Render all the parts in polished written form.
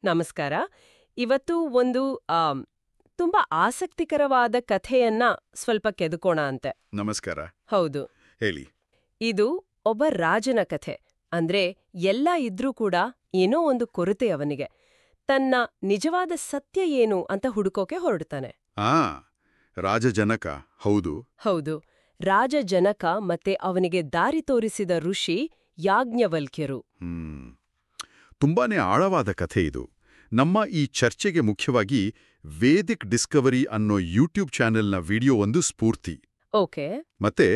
ನಮಸ್ಕಾರ. ಇವತ್ತು ಒಂದು ಆಮ್, ತುಂಬಾ ಆಸಕ್ತಿಕರವಾದ ಕಥೆಯನ್ನ ಸ್ವಲ್ಪ ಕೆದಕೋಣ ಅಂತೆ. ನಮಸ್ಕಾರ. ಹೌದು, ಹೇಳಿ. ಇದು ಒಬ್ಬ ರಾಜನ ಕಥೆ. ಅಂದ್ರೆ ಎಲ್ಲ ಇದ್ರೂ ಕೂಡ ಏನೋ ಒಂದು ಕೊರತೆ ಅವನಿಗೆ. ತನ್ನ ನಿಜವಾದ ಸತ್ಯ ಏನು ಅಂತ ಹುಡುಕೋಕೆ ಹೊರಡ್ತಾನೆ. ಆ ರಾಜಜನಕ. ಹೌದು. ಹೌದು, ರಾಜ ಜನಕ ಮತ್ತೆ ಅವನಿಗೆ ದಾರಿ ತೋರಿಸಿದ ಋಷಿ ಯಾಜ್ಞವಲ್ಕ್ಯರು. ತುಂಬಾನೇ ಆಳವಾದ ಕಥೆ ಇದು. ನಮ್ಮ ಈ ಚರ್ಚೆಗೆ ಮುಖ್ಯವಾಗಿ ವೇದಿಕ್ ಡಿಸ್ಕವರಿ ಅನ್ನೋ ಯೂಟ್ಯೂಬ್ ಚಾನೆಲ್ನ ವಿಡಿಯೋ ಒಂದು ಸ್ಫೂರ್ತಿ. ಓಕೆ. ಮತ್ತೆ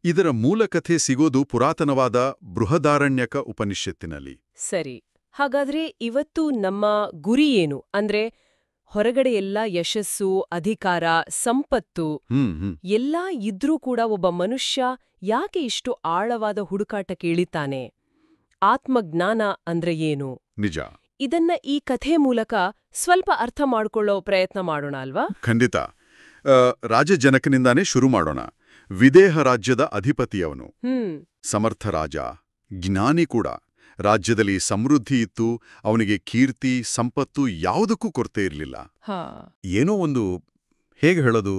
ಇದರ ಮೂಲ ಕಥೆ ಸಿಗೋದು ಪುರಾತನವಾದ ಬೃಹದಾರಣ್ಯಕ ಉಪನಿಷತ್ತಿನಲ್ಲಿ. ಸರಿ. ಹಾಗಾದ್ರೆ ಇವತ್ತು ನಮ್ಮ ಗುರಿ ಏನು? ಅಂದ್ರೆ ಹೊರಗಡೆ ಎಲ್ಲ ಯಶಸ್ಸು, ಅಧಿಕಾರ, ಸಂಪತ್ತು ಎಲ್ಲ ಇದ್ರೂ ಕೂಡ ಒಬ್ಬ ಮನುಷ್ಯ ಯಾಕೆ ಇಷ್ಟು ಆಳವಾದ ಹುಡುಕಾಟಕ್ಕೆ ಇಳಿತಾನೆ? ಆತ್ಮಜ್ಞಾನ ಅಂದ್ರೆ ಏನು? ನಿಜ. ಇದನ್ನ ಈ ಕಥೆ ಮೂಲಕ ಸ್ವಲ್ಪ ಅರ್ಥ ಮಾಡ್ಕೊಳ್ಳೋ ಪ್ರಯತ್ನ ಮಾಡೋಣ ಅಲ್ವಾ? ಖಂಡಿತ. ರಾಜಜನಕನಿಂದಾನೇ ಶುರು ಮಾಡೋಣ. ವಿದೇಹ ರಾಜ್ಯದ ಅಧಿಪತಿಯವನು. ಸಮರ್ಥ ರಾಜ, ಜ್ಞಾನಿ ಕೂಡ. ರಾಜ್ಯದಲ್ಲಿ ಸಮೃದ್ಧಿ ಇತ್ತು. ಅವನಿಗೆ ಕೀರ್ತಿ, ಸಂಪತ್ತು ಯಾವುದಕ್ಕೂ ಕೊರತೆ ಇರಲಿಲ್ಲ. ಏನೋ ಒಂದು, ಹೇಗೆ ಹೇಳೋದು,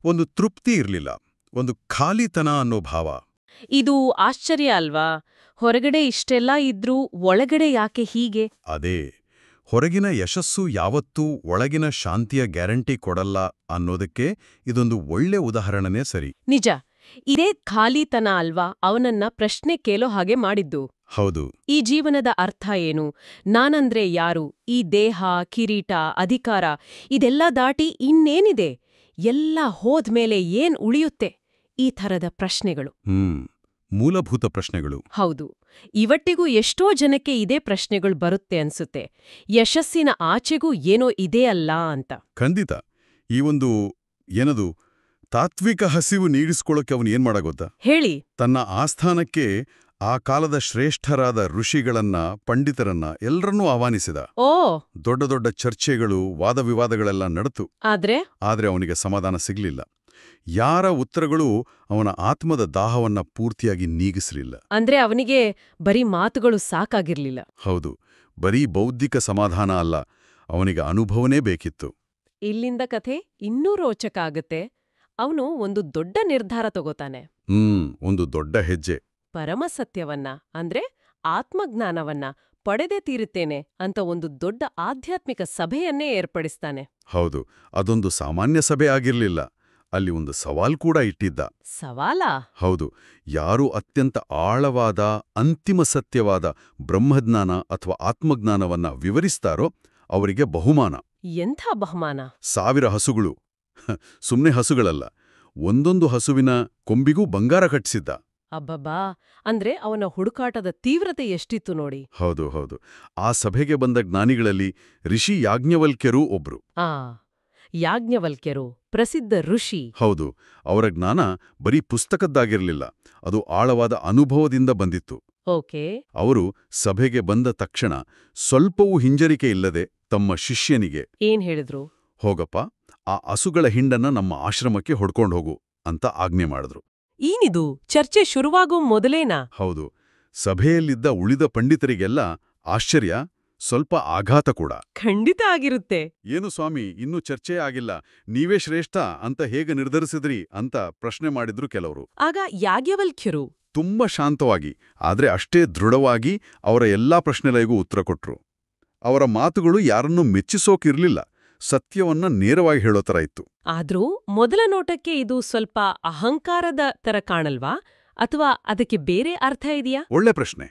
ಒಂದು ತೃಪ್ತಿ ಇರಲಿಲ್ಲ. ಒಂದು ಖಾಲಿತನ ಅನ್ನೋ ಭಾವ. ಇದು ಆಶ್ಚರ್ಯ ಅಲ್ವಾ? ಹೊರಗಡೆ ಇಷ್ಟೆಲ್ಲ ಇದ್ರೂ ಒಳಗಡೆ ಯಾಕೆ ಹೀಗೆ? ಅದೇ, ಹೊರಗಿನ ಯಶಸ್ಸು ಯಾವತ್ತೂ ಒಳಗಿನ ಶಾಂತಿಯ ಗ್ಯಾರಂಟಿ ಕೊಡಲ್ಲ ಅನ್ನೋದಕ್ಕೆ ಇದೊಂದು ಒಳ್ಳೆ ಉದಾಹರಣೆನೇ ಸರಿ. ನಿಜ. ಇದೇ ಖಾಲಿತನ ಅಲ್ವಾ ಅವನನ್ನ ಪ್ರಶ್ನೆ ಕೇಳೋ ಹಾಗೆ ಮಾಡಿದ್ದು. ಹೌದು. ಈ ಜೀವನದ ಅರ್ಥ ಏನು? ನಾನಂದ್ರೆ ಯಾರು? ಈ ದೇಹ, ಕಿರೀಟ, ಅಧಿಕಾರ ಇದೆಲ್ಲ ದಾಟಿ ಇನ್ನೇನಿದೆ? ಎಲ್ಲ ಹೋದ್ಮೇಲೆ ಏನ್ ಉಳಿಯುತ್ತೆ? ಈ ಥರದ ಪ್ರಶ್ನೆಗಳು. ಮೂಲಭೂತ ಪ್ರಶ್ನೆಗಳು. ಹೌದು. ಇವತ್ತಿಗೂ ಎಷ್ಟೋ ಜನಕ್ಕೆ ಇದೇ ಪ್ರಶ್ನೆಗಳು ಬರುತ್ತೆ ಅನ್ಸುತ್ತೆ. ಯಶಸ್ಸಿನ ಆಚೆಗೂ ಏನೋ ಇದೆ ಅಲ್ಲ ಅಂತ. ಖಂಡಿತ. ಈ ಒಂದು ಏನದು ತಾತ್ವಿಕ ಹಸಿವು ನೀಡಿಸ್ಕೊಳ್ಳೋಕೆ ಅವನು ಏನ್ ಮಾಡ ಗೊತ್ತಾ? ಹೇಳಿ. ತನ್ನ ಆಸ್ಥಾನಕ್ಕೆ ಆ ಕಾಲದ ಶ್ರೇಷ್ಠರಾದ ಋಷಿಗಳನ್ನ, ಪಂಡಿತರನ್ನ ಎಲ್ಲರನ್ನೂ ಆಹ್ವಾನಿಸಿದ. ಓ. ದೊಡ್ಡ ದೊಡ್ಡ ಚರ್ಚೆಗಳು, ವಾದವಿವಾದಗಳೆಲ್ಲ ನಡೆತು. ಆದ್ರೆ ಅವನಿಗೆ ಸಮಾಧಾನ ಸಿಗ್ಲಿಲ್ಲ. ಯಾರ ಉತ್ತರಗಳು ಅವನ ಆತ್ಮದ ದಾಹವನ್ನ ಪೂರ್ತಿಯಾಗಿ ನೀಗಿಸಲಿಲ್ಲ. ಅಂದ್ರೆ ಅವನಿಗೆ ಬರೀ ಮಾತುಗಳು ಸಾಕಾಗಿರ್ಲಿಲ್ಲ. ಹೌದು. ಬರೀ ಬೌದ್ಧಿಕ ಸಮಾಧಾನ ಅಲ್ಲ, ಅವನಿಗೆ ಅನುಭವನೇ ಬೇಕಿತ್ತು. ಇಲ್ಲಿಂದ ಕಥೆ ಇನ್ನೂ ರೋಚಕ ಆಗತ್ತೆ. ಅವನು ಒಂದು ದೊಡ್ಡ ನಿರ್ಧಾರ ತಗೋತಾನೆ. ಒಂದು ದೊಡ್ಡ ಹೆಜ್ಜೆ. ಪರಮಸತ್ಯವನ್ನ, ಅಂದ್ರೆ ಆತ್ಮಜ್ಞಾನವನ್ನ ಪಡೆದೇ ತೀರುತ್ತೇನೆ ಅಂತ ಒಂದು ದೊಡ್ಡ ಆಧ್ಯಾತ್ಮಿಕ ಸಭೆಯನ್ನೇ ಏರ್ಪಡಿಸ್ತಾನೆ. ಹೌದು. ಅದೊಂದು ಸಾಮಾನ್ಯ ಸಭೆ ಆಗಿರ್ಲಿಲ್ಲ. ಅಲ್ಲಿ ಒಂದು ಸವಾಲ್ ಕೂಡ ಇಟ್ಟಿದ್ದ. ಸವಾಲಾ? ಹೌದು. ಯಾರು ಅತ್ಯಂತ ಆಳವಾದ, ಅಂತಿಮ ಸತ್ಯವಾದ ಬ್ರಹ್ಮಜ್ಞಾನ ಅಥವಾ ಆತ್ಮಜ್ಞಾನವನ್ನ ವಿವರಿಸ್ತಾರೋ ಅವರಿಗೆ ಬಹುಮಾನ. ಎಂಥ ಬಹುಮಾನ? 1000 ಹಸುಗಳು. ಸುಮ್ನೆ ಹಸುಗಳಲ್ಲ, ಒಂದೊಂದು ಹಸುವಿನ ಕೊಂಬಿಗೂ ಬಂಗಾರ ಕಟ್ಟಿಸಿದ್ದ. ಅಬ್ಬಬ್ಬಾ! ಅಂದ್ರೆ ಅವನ ಹುಡುಕಾಟದ ತೀವ್ರತೆ ಎಷ್ಟಿತ್ತು ನೋಡಿ. ಹೌದು ಹೌದು. ಆ ಸಭೆಗೆ ಬಂದ ಜ್ಞಾನಿಗಳಲ್ಲಿ ಋಷಿ ಯಾಜ್ಞವಲ್ಕ್ಯರೂ ಒಬ್ರು. ಯಾಜ್ಞವಲ್ಕ್ಯರು ಪ್ರಸಿದ್ಧ ಋಷಿ. ಹೌದು. ಅವರ ಜ್ಞಾನ ಬರೀ ಪುಸ್ತಕದ್ದಾಗಿರಲಿಲ್ಲ, ಅದು ಆಳವಾದ ಅನುಭವದಿಂದ ಬಂದಿತ್ತು. ಓಕೆ. ಅವರು ಸಭೆಗೆ ಬಂದ ತಕ್ಷಣ ಸ್ವಲ್ಪವೂ ಹಿಂಜರಿಕೆ ಇಲ್ಲದೆ ತಮ್ಮ ಶಿಷ್ಯನಿಗೆ ಏನ್ ಹೇಳಿದ್ರು? ಹೋಗಪ್ಪ, ಆ ಹಸುಗಳ ಹಿಂಡನ್ನ ನಮ್ಮ ಆಶ್ರಮಕ್ಕೆ ಹೊಡ್ಕೊಂಡು ಹೋಗು ಅಂತ ಆಜ್ಞೆ ಮಾಡಿದ್ರು. ಏನಿದು? ಚರ್ಚೆ ಶುರುವಾಗೋ ಮೊದಲೇನಾ? ಹೌದು. ಸಭೆಯಲ್ಲಿದ್ದ ಉಳಿದ ಪಂಡಿತರಿಗೆಲ್ಲ ಆಶ್ಚರ್ಯ, ಸ್ವಲ್ಪ ಆಘಾತ ಕೂಡ. ಖಂಡಿತ ಆಗಿರುತ್ತೆ. ಏನು ಸ್ವಾಮಿ, ಇನ್ನೂ ಚರ್ಚೆ ಆಗಿಲ್ಲ, ನೀವೇ ಶ್ರೇಷ್ಠ ಅಂತ ಹೇಗೆ ನಿರ್ಧರಿಸಿದ್ರಿ ಅಂತ ಪ್ರಶ್ನೆ ಮಾಡಿದ್ರು ಕೆಲವರು. ಆಗ ಯಾಜ್ಞವಲ್ಕ್ಯರು ತುಂಬಾ ಶಾಂತವಾಗಿ, ಆದ್ರೆ ಅಷ್ಟೇ ದೃಢವಾಗಿ ಅವರ ಎಲ್ಲಾ ಪ್ರಶ್ನೆಗಳಿಗೂ ಉತ್ತರ ಕೊಟ್ರು. ಅವರ ಮಾತುಗಳು ಯಾರನ್ನೂ ಮೆಚ್ಚಿಸೋಕಿರ್ಲಿಲ್ಲ, ಸತ್ಯವನ್ನ ನೇರವಾಗಿ ಹೇಳೋ ತರ ಇತ್ತು. ಆದ್ರೂ ಮೊದಲ ನೋಟಕ್ಕೆ ಇದು ಸ್ವಲ್ಪ ಅಹಂಕಾರದ ತರ ಕಾಣಲ್ವಾ? ಅಥವಾ ಅದಕ್ಕೆ ಬೇರೆ ಅರ್ಥ ಇದೆಯಾ? ಒಳ್ಳೆ ಪ್ರಶ್ನೆ.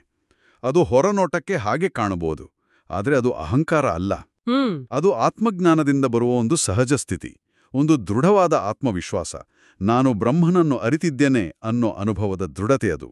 ಅದು ಹೊರನೋಟಕ್ಕೆ ಹಾಗೆ ಕಾಣಬಹುದು, ಆದ್ರೆ ಅದು ಅಹಂಕಾರ ಅಲ್ಲ. ಅದು ಆತ್ಮಜ್ಞಾನದಿಂದ ಬರುವ ಒಂದು ಸಹಜ ಸ್ಥಿತಿ, ಒಂದು ದೃಢವಾದ ಆತ್ಮವಿಶ್ವಾಸ. ನಾನು ಬ್ರಹ್ಮನನ್ನು ಅರಿತಿದ್ದೇನೆ ಅನ್ನೋ ಅನುಭವದ ದೃಢತೆ ಅದು.